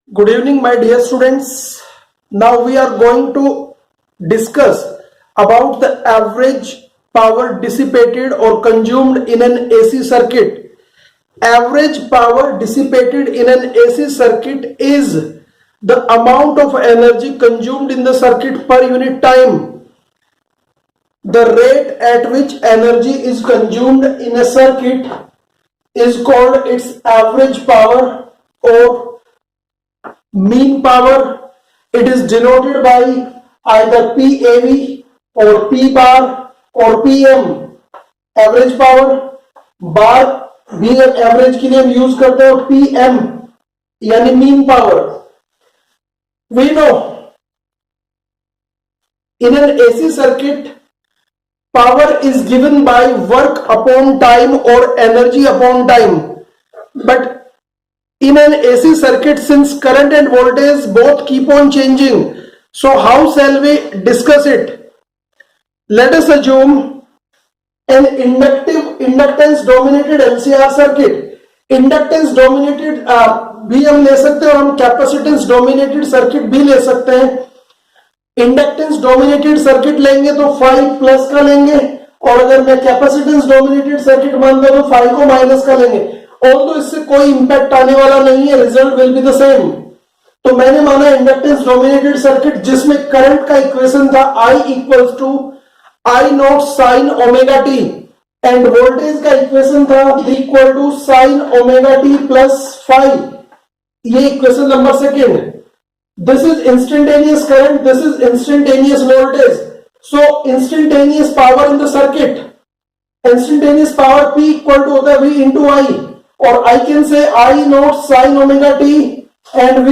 Good evening, my dear students. Now we are going to discuss about the average power dissipated or consumed in an AC circuit. Average power dissipated in an AC circuit is the amount of energy consumed in the circuit per unit time. The rate at which energy is consumed in a circuit is called its average power or mean power. It is denoted by either PAV or P bar or PM. Average power bar भी average के लिए हम use करते हैं PM यानी mean power. We know in an AC circuit power is given by work upon time or energy upon time, but in an AC circuit, since current and voltage both keep on changing, so how shall we discuss it? Let us assume an inductance dominated LCR circuit. Inductance dominated भी हम ले सकते हैं और हम capacitance dominated circuit भी ले सकते हैं. इंडक्टेंस डोमिनेटेड सर्किट लेंगे तो 5 प्लस का लेंगे, और अगर मैं कैपेसिटेंस डोमिनेटेड सर्किट मानता हूं तो 5 को माइनस का लेंगे. ऑल्दो इससे कोई इंपैक्ट आने वाला नहीं है, result will be the same. तो मैंने माना इंडक्टेंस डोमिनेटेड सर्किट जिसमें करंट का इक्वेशन था I equals to I naught sine omega T and voltage का इक्वेशन था V equal to sine omega T plus 5. ये equation number second. This is instantaneous current, this is instantaneous voltage. So instantaneous power in the circuit, instantaneous power P equal to होता है V into I, और I can say I naught sine omega T and V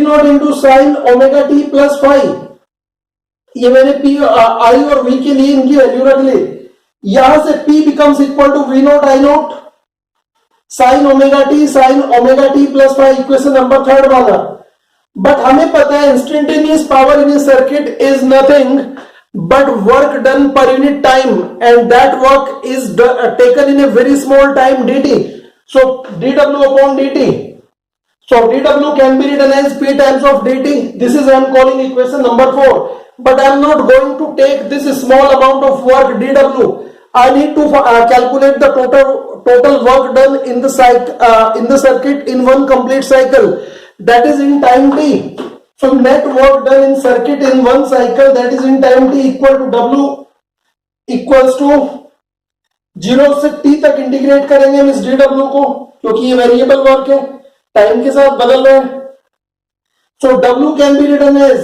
not into sine omega T plus 5. ये मैंने P I और V के लिए इनकी value रख ली. यहां से P becomes equal to V naught I naught sine omega T plus 5, equation number third वाला. बट हमें पता है instantaneous power in a circuit is nothing but work done per unit time, and that work is taken in a very small time dt. So dw upon dt, so dw can be written as p times of dt. This is I am calling equation number 4, but I am not going to take this small amount of work dw. I need to calculate the total work done in the circuit in one complete cycle, that is in time t. So net work done in circuit in one cycle, that is in time t, equal to W equals to 0 से t तक integrate करेंगे हम इस dw को, क्योंकि ये variable work है, time के साथ बदल रहा है. So W can be written as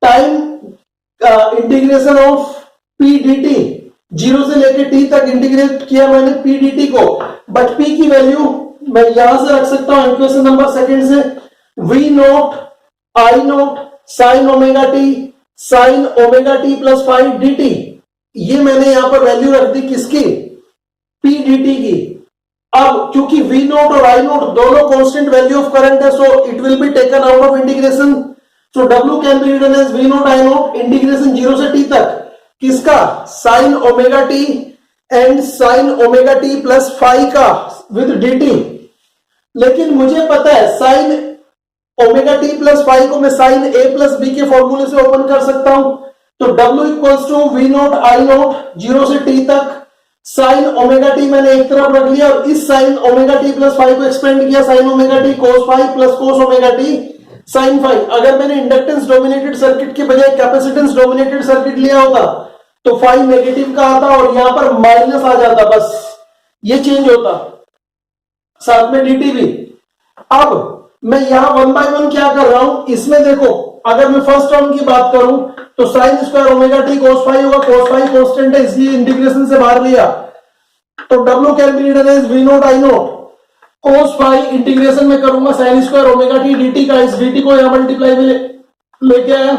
time integration of p dt. 0 से लेके t तक इंटीग्रेट किया मैंने p dt को, बट p की वैल्यू मैं यहां से रख सकता हूं इक्वेशन नंबर सेकंड से, V naught I naught sine omega T plus 5 dt. ये मैंने यहां पर वैल्यू रख दी किसकी, P dt की. अब क्योंकि V नॉट और I नॉट दोनों कांस्टेंट वैल्यू ऑफ करंट है, so it will be taken out of integration. So W can be written as V naught I naught integration 0 से t तक किसका, sine omega T and sine omega T plus 5 का with dt. लेकिन मुझे पता है sign omega T plus 5 को मैं साइन a प्लस b के फॉर्मूले से ओपन कर सकता हूं. तो W equals to V naught I naught 0 से t तक साइन ओमेगा टी मैंने एक तरफ रख लिया, और इस साइन ओमेगा टी प्लस 5 को एक्सपेंड किया, sine omega T cos 5 plus cos omega T sine 5. अगर मैंने इंडक्टेंस डोमिनेटेड सर्किट के बजाय कैपेसिटेंस डोमिनेटेड सर्किट लिया होता तो 5 नेगेटिव का आता और यहां पर माइनस आ जाता, बस ये चेंज होता, साथ में dt भी. अब मैं यहां 1 बाय 1 क्या कर रहा हूं, इसमें देखो अगर मैं फर्स्ट टर्म की बात करूं तो sign square omega T cos 5 होगा, cos 5 कांस्टेंट है इसलिए इंटीग्रेशन से बाहर लिया, तो W can be written as V naught I naught cos 5 integration में करूंगा sine square omega T dt का, इस dt को यहां मल्टीप्लाई में लेके आया,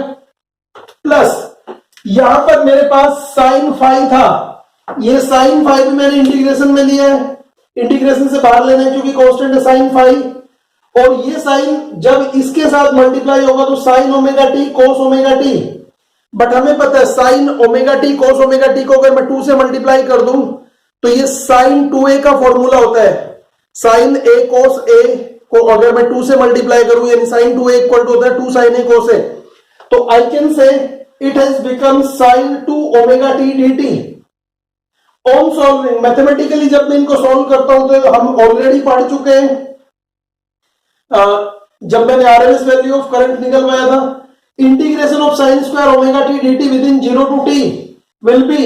प्लस यहां पर मेरे पास साइन 5 था, ये साइन 5 मैंने इंटीग्रेशन में लिया है, इंटीग्रेशन से बाहर लेना है क्योंकि कांस्टेंट है साइन 5, और ये साइन जब इसके साथ मल्टीप्लाई होगा तो sign omega T cos omega T. But हमें पता है sign omega T cos omega T को अगर मैं 2 से मल्टीप्लाई कर दूं तो ये साइन 2a का फॉर्मूला होता है, साइन a cos अगर मैं 2 से मल्टीप्लाई करूं यानी sin 2a इक्वल टू होता है 2 sin a cos a, तो I can say it has become sin 2 omega t dt। On solving mathematically जब मैं इनको सॉल्व करता हूं तो हम ऑलरेडी पढ़ चुके हैं, जब मैंने आरएमएस वैल्यू ऑफ करंट निकलवाया था, integration of sin square omega t dt with in 0 to t will be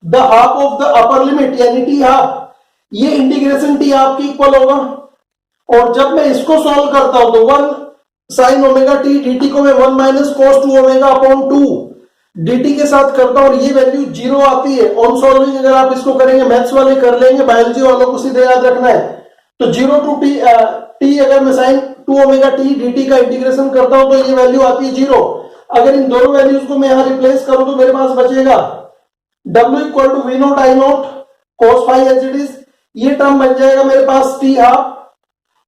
the half of the upper limit यानी t हाफ, ये इंटीग्रेशन t हाफ की इक्वल होगा। और जब मैं इसको सॉल्व करता हूं तो 1 sin ओमेगा t dt को मैं 1 minus cos 2 omega upon 2 dt के साथ करता हूं और ये वैल्यू 0 आती है। ऑन सॉल्विंग अगर आप इसको करेंगे, मैथ्स वाले कर लेंगे, बायोलॉजी वालों को सीधे याद रखना है। तो 0 टू t अगर मैं sin 2 ओमेगा t dt का इंटीग्रेशन करता हूं तो ये वैल्यू आती है 0। अगर इन दोनों वैल्यूज को मैं यहां रिप्लेस करूं तो मेरे पास बचेगा w equal to v naught I naught cos phi as it is, ये टर्म बन जाएगा मेरे पास t हाफ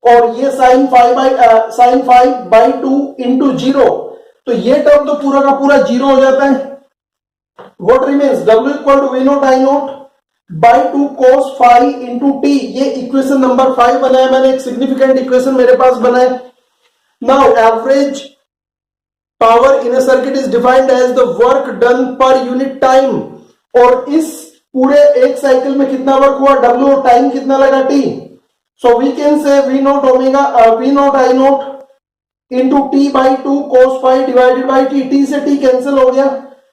और ये sin 5 बाई 2 इंटू 0, तो ये टर्म तो पूरा का पूरा 0 हो जाता है। What remains w equal to v naught I naught by 2 cos phi into t, ये इक्वेशन नंबर 5 बनाया मैंने, एक सिग्निफिकेंट इक्वेशन मेरे पास बनाए। Now average power in a circuit is defined as the work done per unit time, और इस पूरे एक साइकिल में कितना वर्क हुआ w और टाइम कितना लगा t। So we can say v naught I naught into t by 2 cos phi divided by t से t कैंसिल हो गया।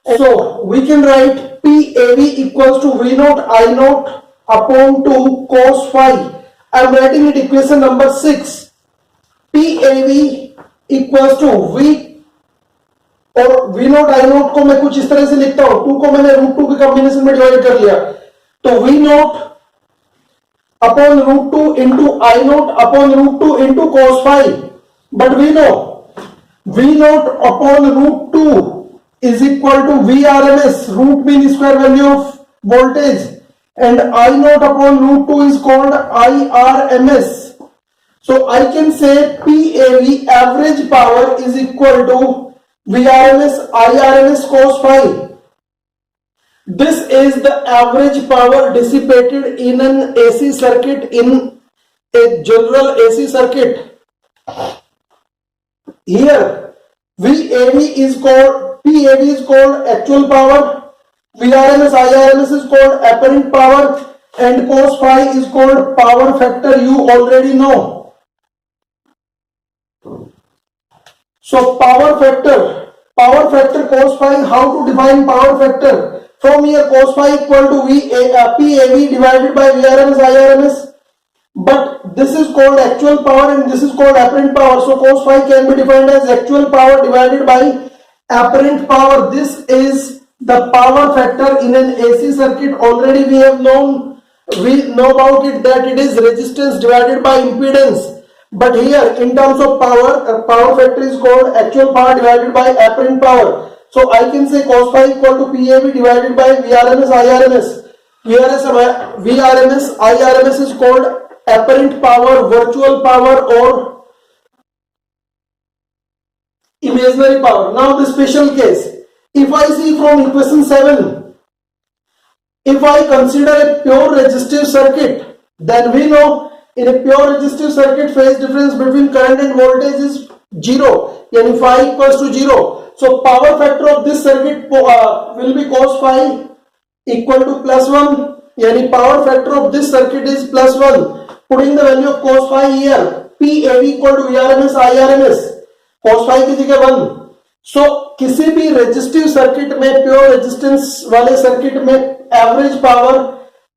So we can write PAV equals to v naught I naught upon 2 cos phi। I am writing it equation number 6। PAV equals to v और v naught I naught को मैं कुछ इस तरह से लिखता हूं, 2 को मैंने रूट 2 के कॉम्बिनेशन में डिवाइड कर लिया, तो v naught upon root 2 into I naught upon root 2 into cos phi। But we know v naught upon root 2 is equal to VRMS, root mean square value of voltage, and I naught upon root 2 is called IRMS. So I can say PAV average power is equal to VRMS IRMS cos phi. This is the average power dissipated in an AC circuit, in a general AC circuit. Here PAV is called actual power, VRMS IRMS is called apparent power, and cos phi is called power factor, you already know. So power factor cos phi, how to define power factor? From here cos phi equal to PAV divided by VRMS IRMS, but this is called actual power and this is called apparent power, so cos phi can be defined as actual power divided by apparent power. This is the power factor in an AC circuit. Already we know about it, that it is resistance divided by impedance, but here in terms of power, power factor is called actual power divided by apparent power. So I can say cos phi equal to PAV divided by VRMS IRMS. VRMS IRMS is called apparent power, virtual power, or imaginary power. Now the special case, if I see from equation 7, if I consider a pure resistive circuit, then we know in a pure resistive circuit phase difference between current and voltage is 0, yani phi equals to 0. So power factor of this circuit will be cos phi equal to +1, yani power factor of this circuit is +1. Putting the value of cos phi here, PAV equal to VRMS IRMS, cos phi की जगह 1। So किसी भी resistive circuit में, pure resistance वाले circuit में, average power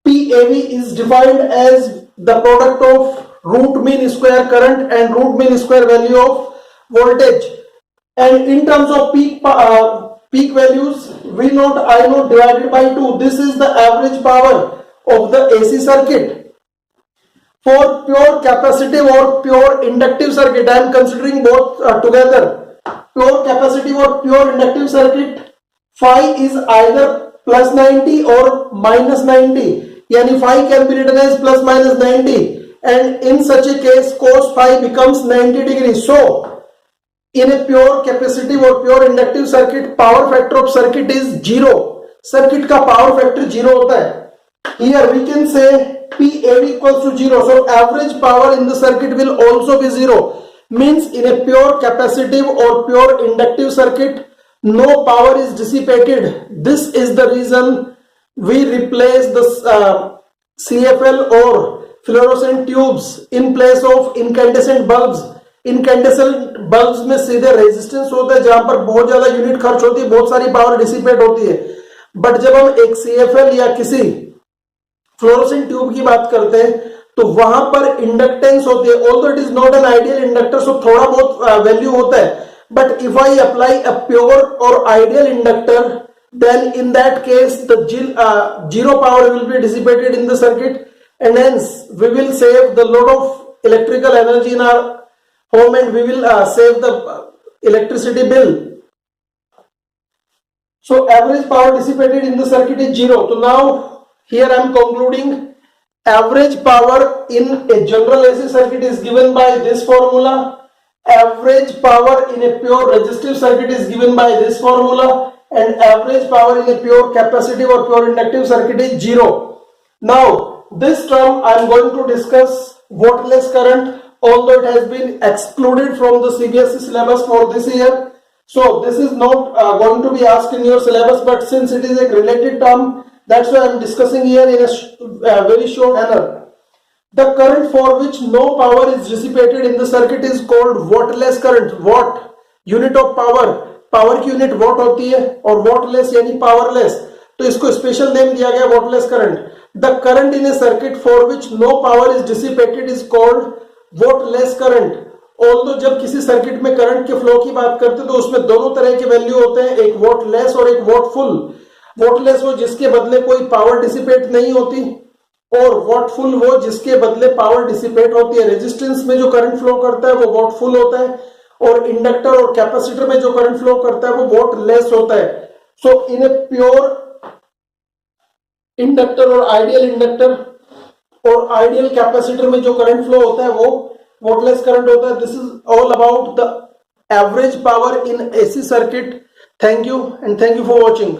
PAV is defined as the product of root mean square current and root mean square value of voltage, and in terms of peak values V naught I naught divided by 2, this is the average power of the AC circuit. For pure capacitive or pure inductive circuit, I am considering both together. Pure capacitive or pure inductive circuit, phi is either plus 90 or minus 90. Yani phi can be written as plus minus 90, and in such a case cos phi becomes 90 degrees. So in a pure capacitive or pure inductive circuit, power factor of circuit is 0. Circuit का power factor 0 होता है। Here we can say PAV equals to 0. So average power in the circuit will also be 0. Means in a pure capacitive or pure inductive circuit, no power is dissipated. This is the reason we replace the CFL or fluorescent tubes in place of incandescent bulbs. incandescent bulbs में सीधे resistance होता है, जहां पर बहुत ज्यादा unit खर्च होती है, बहुत सारी पावर डिसिपेट होती है. बट जब हम एक CFL या किसी फ्लोरोसेंट ट्यूब की बात करते हैं तो वहां पर इंडक्टेंस होती है. Although it is not an ideal inductor, so थोड़ा बहुत वैल्यू होता है. But if I apply a pure और ideal inductor, then in that case the zero power will be dissipated in the circuit, and hence we will save the lot of electrical energy in our home, and we will save the electricity bill. So average power dissipated in the circuit is 0. So now here I am concluding average power in a general AC circuit is given by this formula. Average power in a pure resistive circuit is given by this formula, and average power in a pure capacitive or pure inductive circuit is 0. Now this term I am going to discuss wattless current, although it has been excluded from the CBSE syllabus for this year. So this is not going to be asked in your syllabus, but since it is a related term, that's why I am discussing here in a very short manner. The current for which no power is dissipated in the circuit is called wattless current. Watt unit of power, power की unit what होती है, और wattless यानी powerless, तो इसको special name दिया गया wattless current. The current in a circuit for which no power is dissipated is called wattless current. Although जब किसी सर्किट में करंट के फ्लो की बात करते हैं तो उसमें दोनों तरह के वैल्यू होते हैं, एक वॉटलेस और एक वॉटफुल. वॉटलेस वो जिसके बदले कोई पावर डिसिपेट नहीं होती, और वॉटफुल वो जिसके बदले पावर डिसिपेट होती है. रेजिस्टेंस में जो करंट फ्लो करता है वो वॉटफुल होता है, और इंडक्टर और कैपेसिटर में जो करंट फ्लो करता है वो वॉटलेस होता है. सो इन ए प्योर इंडक्टर और आइडियल इंडक्टर और आइडियल कैपेसिटर में जो करंट फ्लो होता है वो वॉटलेस करंट होता है. This is all about the average power in AC circuit. Thank you and thank you for watching.